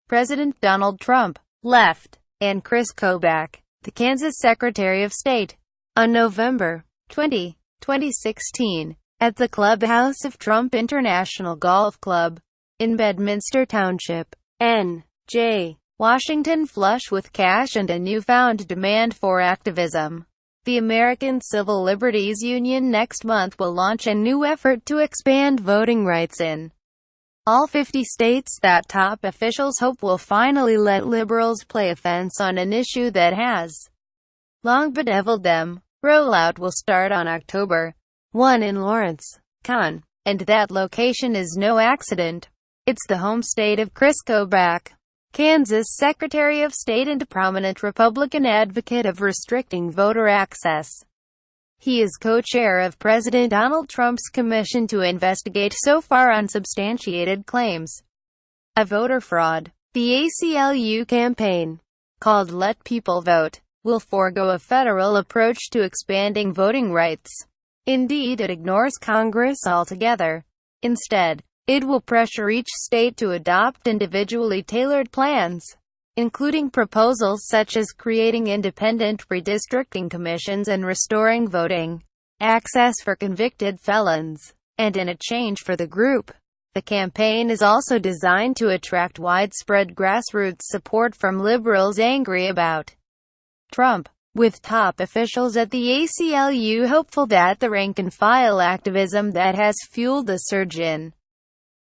President Donald Trump, left, and Kris Kobach, the Kansas Secretary of State, on November 20, 2016, at the clubhouse of Trump International Golf Club, in Bedminster Township, N.J., Washington, flush with cash and a newfound demand for activism. The American Civil Liberties Union next month will launch a new effort to expand voting rights in all 50 states that top officials hope will finally let liberals play offense on an issue that has long bedeviled them. Rollout will start on October 1 in Lawrence, Con, and that location is no accident. It's the home state of Kris Kobach, Kansas Secretary of State and prominent Republican advocate of restricting voter access. He is co-chair of President Donald Trump's commission to investigate so far unsubstantiated claims of voter fraud. The ACLU campaign, called Let People Vote, will forego a federal approach to expanding voting rights. Indeed, it ignores Congress altogether. Instead, it will pressure each state to adopt individually tailored plans, including proposals such as creating independent redistricting commissions and restoring voting access for convicted felons. And in exchange for the group, the campaign is also designed to attract widespread grassroots support from liberals angry about Trump, with top officials at the ACLU hopeful that the rank-and-file activism that has fueled the surge in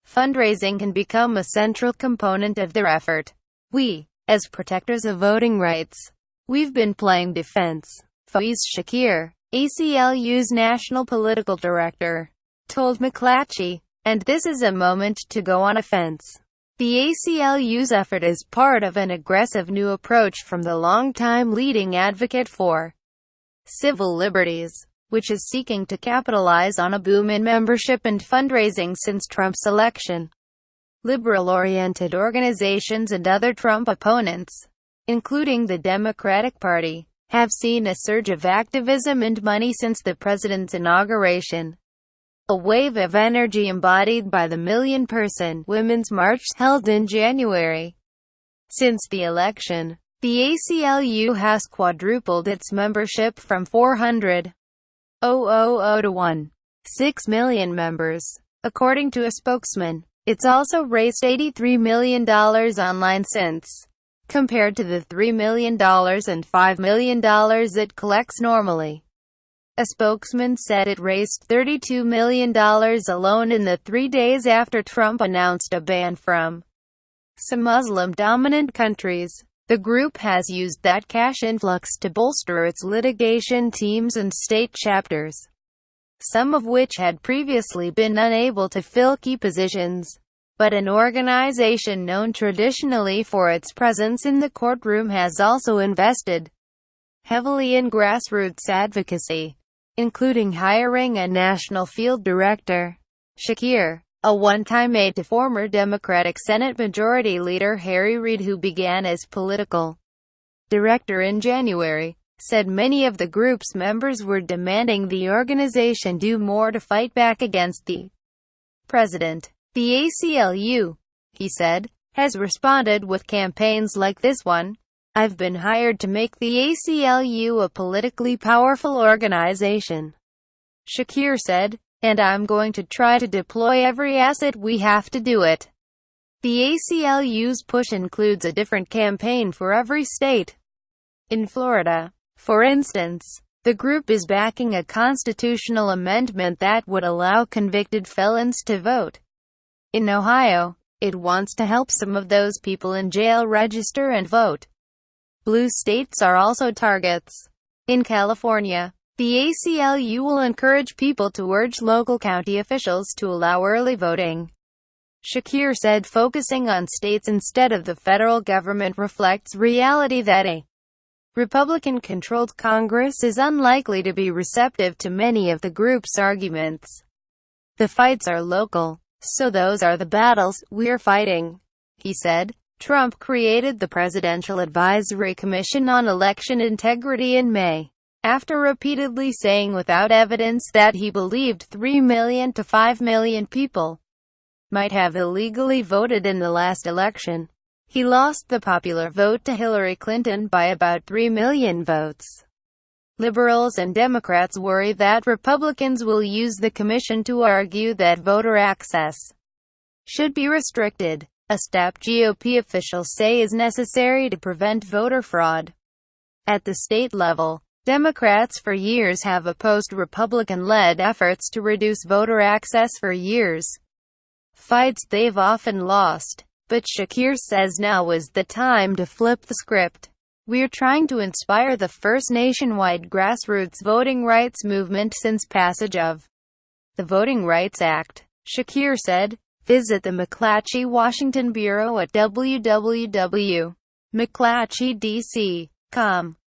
fundraising can become a central component of their effort. We, as protectors of voting rights, we've been playing defense. Faiz Shakir, ACLU's national political director, told McClatchy, and this is a moment to go on offense. The ACLU's effort is part of an aggressive new approach from the longtime leading advocate for civil liberties, which is seeking to capitalize on a boom in membership and fundraising since Trump's election. Liberal-oriented organizations and other Trump opponents, including the Democratic Party, have seen a surge of activism and money since the president's inauguration. A wave of energy embodied by the million-person Women's March held in January. Since the election, the ACLU has quadrupled its membership from 400,000 to 1.6 million members, according to a spokesman. It's also raised $83 million online since, compared to the $3 million and $5 million it collects normally. A spokesman said it raised $32 million alone in the 3 days after Trump announced a ban from some Muslim-dominant countries. The group has used that cash influx to bolster its litigation teams and state chapters, some of which had previously been unable to fill key positions. But an organization known traditionally for its presence in the courtroom has also invested heavily in grassroots advocacy, including hiring a national field director. Shakir, a one-time aide to former Democratic Senate Majority Leader Harry Reid, who began as political director in January, said many of the group's members were demanding the organization do more to fight back against the president. The ACLU, he said, has responded with campaigns like this one. I've been hired to make the ACLU a politically powerful organization, Shakir said, and I'm going to try to deploy every asset we have to do it. The ACLU's push includes a different campaign for every state. In Florida, for instance, the group is backing a constitutional amendment that would allow convicted felons to vote. In Ohio, it wants to help some of those people in jail register and vote. Blue states are also targets. In California, the ACLU will encourage people to urge local county officials to allow early voting. Shakir said focusing on states instead of the federal government reflects reality that a Republican-controlled Congress is unlikely to be receptive to many of the group's arguments. The fights are local, so those are the battles we're fighting, he said. Trump created the Presidential Advisory Commission on Election Integrity in May, after repeatedly saying without evidence that he believed 3 million to 5 million people might have illegally voted in the last election. He lost the popular vote to Hillary Clinton by about 3 million votes. Liberals and Democrats worry that Republicans will use the commission to argue that voter access should be restricted, a step GOP officials say is necessary to prevent voter fraud. At the state level, Democrats for years have opposed Republican-led efforts to reduce voter access for years. Fights they've often lost. But Shakir says now is the time to flip the script. We're trying to inspire the first nationwide grassroots voting rights movement since passage of the Voting Rights Act, Shakir said. Visit the McClatchy Washington Bureau at www.mcclatchydc.com.